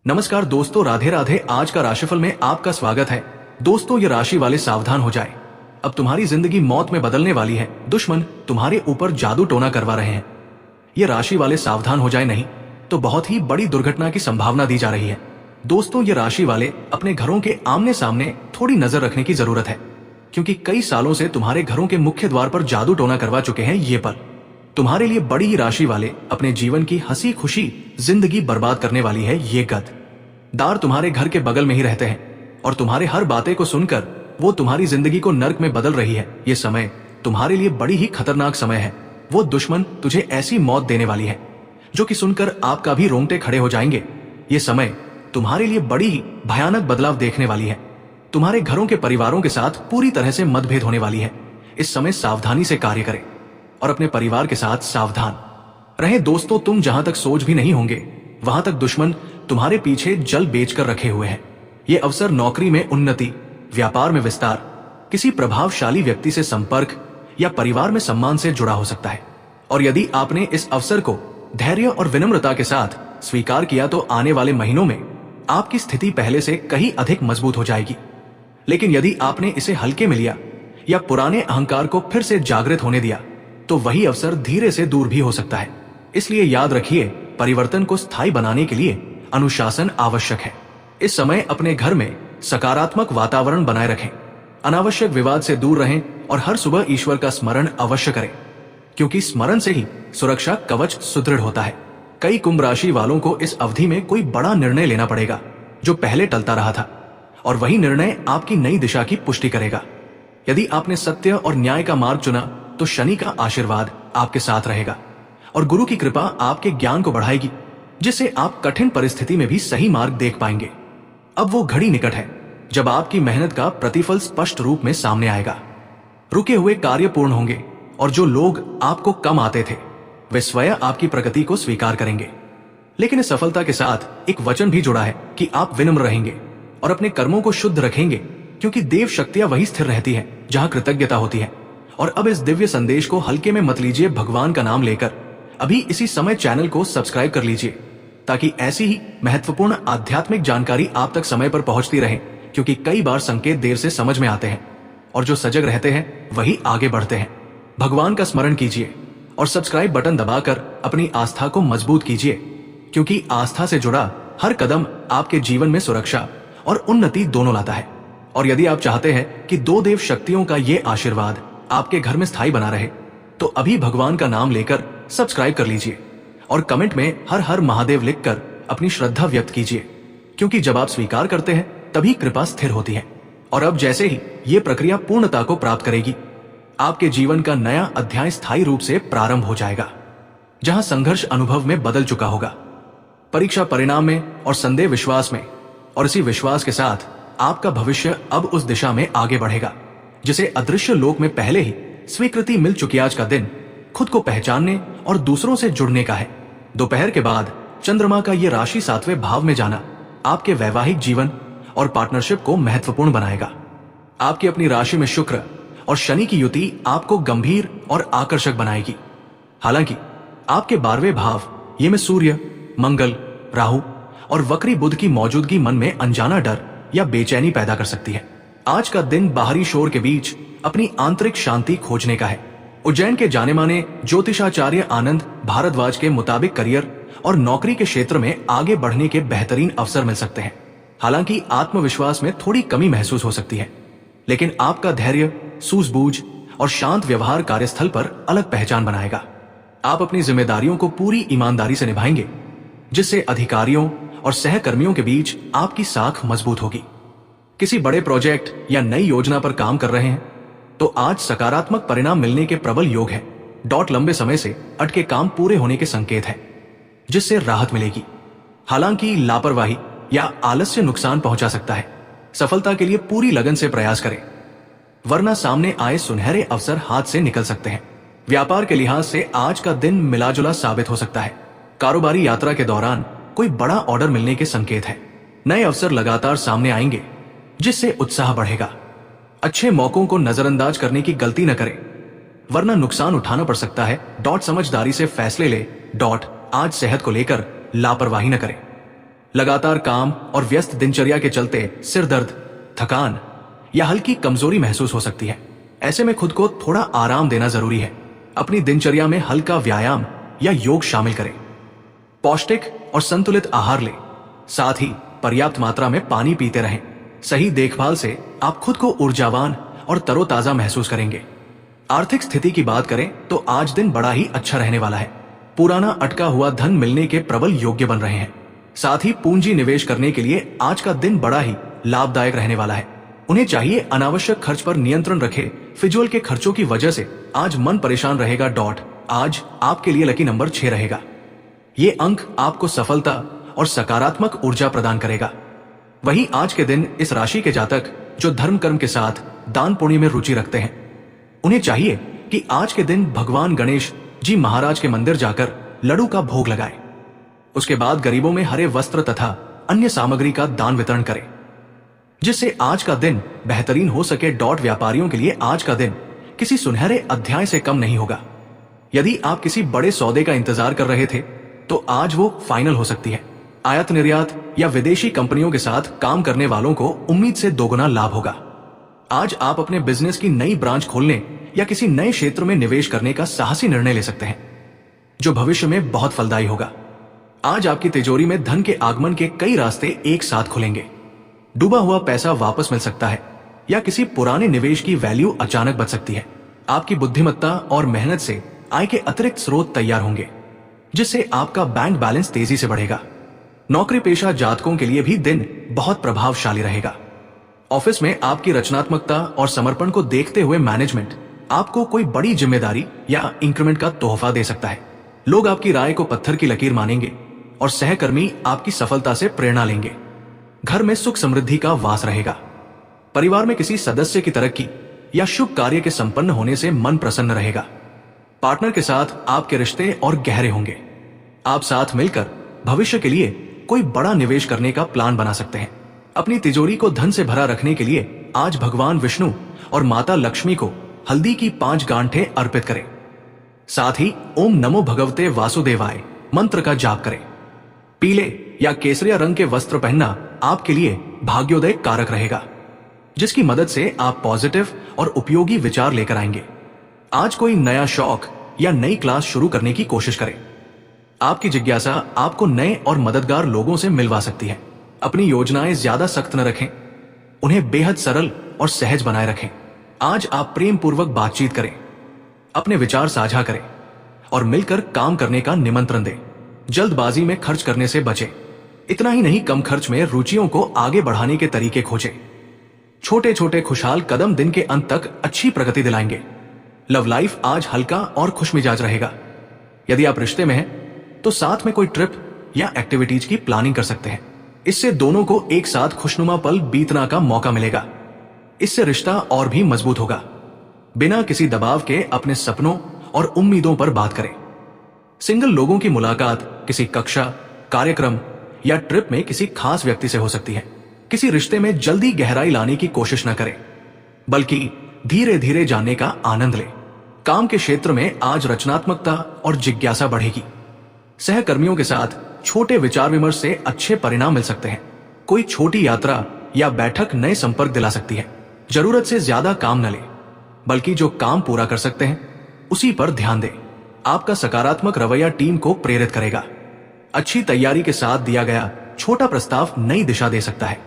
नमस्कार दोस्तों, राधे राधे। आज का राशिफल में आपका स्वागत है। दोस्तों, ये राशि वाले सावधान हो जाएं। अब तुम्हारी जिंदगी मौत में बदलने वाली है। दुश्मन तुम्हारे ऊपर जादू टोना करवा रहे हैं। ये राशि वाले सावधान हो जाए, नहीं तो बहुत ही बड़ी दुर्घटना की संभावना दी जा रही है। दोस्तों, ये राशि वाले अपने घरों के आमने सामने थोड़ी नजर रखने की जरूरत है, क्योंकि कई सालों से तुम्हारे घरों के मुख्य द्वार पर जादू टोना करवा चुके हैं। ये पल तुम्हारे लिए बड़ी ही राशि वाले अपने जीवन की हंसी खुशी जिंदगी बर्बाद करने वाली है। ये गद दार तुम्हारे घर के बगल में ही रहते हैं और तुम्हारे हर बातें को सुनकर वो तुम्हारी जिंदगी को नर्क में बदल रही है। ये समय तुम्हारे लिए बड़ी ही खतरनाक समय है। वो दुश्मन तुझे ऐसी मौत देने वाली है जो कि सुनकर आपका भी रोंगटे खड़े हो जाएंगे। ये समय तुम्हारे लिए बड़ी ही भयानक बदलाव देखने वाली है। तुम्हारे घरों के परिवारों के साथ पूरी तरह से मतभेद होने वाली है। इस समय सावधानी से कार्य करें और अपने परिवार के साथ सावधान रहें। दोस्तों, तुम जहां तक सोच भी नहीं होंगे वहां तक दुश्मन तुम्हारे पीछे जल बेचकर रखे हुए हैं। ये अवसर नौकरी में उन्नति, व्यापार में विस्तार, किसी प्रभावशाली व्यक्ति से संपर्क या परिवार में सम्मान से जुड़ा हो सकता है। और यदि आपने इस अवसर को धैर्य और विनम्रता के साथ स्वीकार किया तो आने वाले महीनों में आपकी स्थिति पहले से कहीं अधिक मजबूत हो जाएगी। लेकिन यदि आपने इसे हल्के में लिया या पुराने अहंकार को फिर से जागृत होने दिया तो वही अवसर धीरे से दूर भी हो सकता है। इसलिए याद रखिए, परिवर्तन को स्थायी बनाने के लिए अनुशासन आवश्यक है। इस समय अपने घर में सकारात्मक वातावरण बनाए रखें, अनावश्यक विवाद से दूर रहें और हर सुबह ईश्वर का स्मरण अवश्य करें, क्योंकि स्मरण से ही सुरक्षा कवच सुदृढ़ होता है। कई कुंभ राशि वालों को इस अवधि में कोई बड़ा निर्णय लेना पड़ेगा जो पहले टलता रहा था, और वही निर्णय आपकी नई दिशा की पुष्टि करेगा। यदि आपने सत्य और न्याय का मार्ग चुना तो शनि का आशीर्वाद आपके साथ रहेगा और गुरु की कृपा आपके ज्ञान को बढ़ाएगी, जिससे आप कठिन परिस्थिति में भी सही मार्ग देख पाएंगे। अब वो घड़ी निकट है जब आपकी मेहनत का प्रतिफल स्पष्ट रूप में सामने आएगा। रुके हुए कार्य पूर्ण होंगे और जो लोग आपको कम आते थे वे स्वयं आपकी प्रगति को स्वीकार करेंगे। लेकिन इस सफलता के साथ एक वचन भी जुड़ा है कि आप विनम्र रहेंगे और अपने कर्मों को शुद्ध रखेंगे, क्योंकि देव शक्तियां वही स्थिर रहती है जहां कृतज्ञता होती है। और अब इस दिव्य संदेश को हल्के में मत लीजिए। भगवान का नाम लेकर अभी इसी समय चैनल को सब्सक्राइब कर लीजिए, ताकि ऐसी ही महत्वपूर्ण आध्यात्मिक जानकारी आप तक समय पर पहुंचती रहे, क्योंकि कई बार संकेत देर से समझ में आते हैं और जो सजग रहते हैं वही आगे बढ़ते हैं। भगवान का स्मरण कीजिए और सब्सक्राइब बटन दबाकर अपनी आस्था को मजबूत कीजिए, क्योंकि आस्था से जुड़ा हर कदम आपके जीवन में सुरक्षा और उन्नति दोनों लाता है। और यदि आप चाहते हैं कि दो देव शक्तियों का ये आशीर्वाद आपके घर में स्थायी बना रहे तो अभी भगवान का नाम लेकर सब्सक्राइब कर लीजिए और कमेंट में हर हर महादेव लिखकर अपनी श्रद्धा व्यक्त कीजिए, क्योंकि जब आप स्वीकार करते हैं तभी कृपा स्थिर होती है। और अब जैसे ही ये प्रक्रिया पूर्णता को प्राप्त करेगी, आपके जीवन का नया अध्याय स्थायी रूप से प्रारंभ हो जाएगा, जहां संघर्ष अनुभव में बदल चुका होगा, परीक्षा परिणाम में और संदेह विश्वास में, और इसी विश्वास के साथ आपका भविष्य अब उस दिशा में आगे बढ़ेगा जिसे अदृश्य लोक में पहले ही स्वीकृति मिल चुकी। आज का दिन खुद को पहचानने और दूसरों से जुड़ने का है। दोपहर के बाद चंद्रमा का ये राशि 7वें भाव में जाना आपके वैवाहिक जीवन और पार्टनरशिप को महत्वपूर्ण बनाएगा। आपकी अपनी राशि में शुक्र और शनि की युति आपको गंभीर और आकर्षक बनाएगी। हालांकि आपके 12वें भाव ये में सूर्य, मंगल, राहु और वक्री बुध की मौजूदगी मन में अनजाना डर या बेचैनी पैदा कर सकती है। आज का दिन बाहरी शोर के बीच अपनी आंतरिक शांति खोजने का है। उज्जैन के जाने माने ज्योतिषाचार्य आनंद भारद्वाज के मुताबिक करियर और नौकरी के क्षेत्र में आगे बढ़ने के बेहतरीन अवसर मिल सकते हैं। हालांकि आत्मविश्वास में थोड़ी कमी महसूस हो सकती है, लेकिन आपका धैर्य, सूझबूझ और शांत व्यवहार कार्यस्थल पर अलग पहचान बनाएगा। आप अपनी जिम्मेदारियों को पूरी ईमानदारी से निभाएंगे, जिससे अधिकारियों और सहकर्मियों के बीच आपकी साख मजबूत होगी। किसी बड़े प्रोजेक्ट या नई योजना पर काम कर रहे हैं तो आज सकारात्मक परिणाम मिलने के प्रबल योग है। लंबे समय से अटके काम पूरे होने के संकेत है, जिससे राहत मिलेगी। हालांकि लापरवाही या आलस्य नुकसान पहुंचा सकता है। सफलता के लिए पूरी लगन से प्रयास करें, वरना सामने आए सुनहरे अवसर हाथ से निकल सकते हैं। व्यापार के लिहाज से आज का दिन मिलाजुला साबित हो सकता है। कारोबारी यात्रा के दौरान कोई बड़ा ऑर्डर मिलने के संकेत है। नए अवसर लगातार सामने आएंगे, जिससे उत्साह बढ़ेगा। अच्छे मौकों को नजरअंदाज करने की गलती न करें, वरना नुकसान उठाना पड़ सकता है। समझदारी से फैसले ले। आज सेहत को लेकर लापरवाही न करें। लगातार काम और व्यस्त दिनचर्या के चलते सिर दर्द, थकान या हल्की कमजोरी महसूस हो सकती है। ऐसे में खुद को थोड़ा आराम देना जरूरी है। अपनी दिनचर्या में हल्का व्यायाम या योग शामिल करें। पौष्टिक और संतुलित आहार लें। साथ ही पर्याप्त मात्रा में पानी पीते रहें। सही देखभाल से आप खुद को ऊर्जावान और तरोताजा महसूस करेंगे। आर्थिक स्थिति की बात करें तो आज दिन बड़ा ही अच्छा रहने वाला है। पुराना अटका हुआ धन मिलने के प्रबल योग्य बन रहे हैं। साथ ही पूंजी निवेश करने के लिए आज का दिन बड़ा ही लाभदायक रहने वाला है। उन्हें चाहिए अनावश्यक खर्च पर नियंत्रण रखें। फिजूल के खर्चों की वजह से आज मन परेशान रहेगा। आज आपके लिए लकी नंबर 6 रहेगा। ये अंक आपको सफलता और सकारात्मक ऊर्जा प्रदान करेगा। वहीं आज के दिन इस राशि के जातक जो धर्म कर्म के साथ दान पुण्य में रुचि रखते हैं, उन्हें चाहिए कि आज के दिन भगवान गणेश जी महाराज के मंदिर जाकर लड्डू का भोग लगाएं। उसके बाद गरीबों में हरे वस्त्र तथा अन्य सामग्री का दान वितरण करें, जिससे आज का दिन बेहतरीन हो सके। व्यापारियों के लिए आज का दिन किसी सुनहरे अध्याय से कम नहीं होगा। यदि आप किसी बड़े सौदे का इंतजार कर रहे थे तो आज वो फाइनल हो सकती है। आयात निर्यात या विदेशी कंपनियों के साथ काम करने वालों को उम्मीद से दोगुना लाभ होगा। आज आप अपने बिजनेस की नई ब्रांच खोलने या किसी नए क्षेत्र में निवेश करने का साहसी निर्णय ले सकते हैं, जो भविष्य में बहुत फलदायी होगा। आज आपकी तिजोरी में धन के आगमन के कई रास्ते एक साथ खुलेंगे। डूबा हुआ पैसा वापस मिल सकता है या किसी पुराने निवेश की वैल्यू अचानक बच सकती है। आपकी बुद्धिमत्ता और मेहनत से आय के अतिरिक्त स्रोत तैयार होंगे, जिससे आपका बैंक बैलेंस तेजी से बढ़ेगा। नौकरी पेशा जातकों के लिए भी दिन बहुत प्रभावशाली रहेगा। ऑफिस में आपकी रचनात्मकता और समर्पण को देखते हुए मैनेजमेंट आपको कोई बड़ी जिम्मेदारी या इंक्रीमेंट का तोहफा दे सकता है। लोग आपकी राय को पत्थर की लकीर मानेंगे और सहकर्मी आपकी सफलता से प्रेरणा लेंगे। घर में सुख समृद्धि का वास रहेगा। परिवार में किसी सदस्य की तरक्की या शुभ कार्य के संपन्न होने से मन प्रसन्न रहेगा। पार्टनर के साथ आपके रिश्ते और गहरे होंगे। आप साथ मिलकर भविष्य के लिए कोई बड़ा निवेश करने का प्लान बना सकते हैं। अपनी तिजोरी को धन से भरा रखने के लिए आज भगवान विष्णु और माता लक्ष्मी को हल्दी की 5 गांठें अर्पित करें। साथ ही ओम नमो भगवते वासुदेवाय मंत्र का जाप करें। पीले या केसरिया रंग के वस्त्र पहनना आपके लिए भाग्योदय कारक रहेगा, जिसकी मदद से आप पॉजिटिव और उपयोगी विचार लेकर आएंगे। आज कोई नया शौक या नई क्लास शुरू करने की कोशिश करें। आपकी जिज्ञासा आपको नए और मददगार लोगों से मिलवा सकती है। अपनी योजनाएं ज्यादा सख्त न रखें, उन्हें बेहद सरल और सहज बनाए रखें। आज आप प्रेम पूर्वक बातचीत करें, अपने विचार साझा करें और मिलकर काम करने का निमंत्रण दें। जल्दबाजी में खर्च करने से बचें। इतना ही नहीं, कम खर्च में रुचियों को आगे बढ़ाने के तरीके खोजें। छोटे छोटे खुशहाल कदम दिन के अंत तक अच्छी प्रगति दिलाएंगे। लव लाइफ आज हल्का और खुशमिजाज रहेगा। यदि आप रिश्ते में हैं तो साथ में कोई ट्रिप या एक्टिविटीज की प्लानिंग कर सकते हैं। इससे दोनों को एक साथ खुशनुमा पल बीतना का मौका मिलेगा। इससे रिश्ता और भी मजबूत होगा। बिना किसी दबाव के अपने सपनों और उम्मीदों पर बात करें। सिंगल लोगों की मुलाकात किसी कक्षा, कार्यक्रम या ट्रिप में किसी खास व्यक्ति से हो सकती है। किसी रिश्ते में जल्दी गहराई लाने की कोशिश न करें, बल्कि धीरे धीरे जानने का आनंद लें। काम के क्षेत्र में आज रचनात्मकता और जिज्ञासा बढ़ेगी। सहकर्मियों के साथ छोटे विचार विमर्श से अच्छे परिणाम मिल सकते हैं। कोई छोटी यात्रा या बैठक नए संपर्क दिला सकती है। जरूरत से ज्यादा काम न लें, बल्कि जो काम पूरा कर सकते हैं उसी पर ध्यान दें। आपका सकारात्मक रवैया टीम को प्रेरित करेगा। अच्छी तैयारी के साथ दिया गया छोटा प्रस्ताव नई दिशा दे सकता है।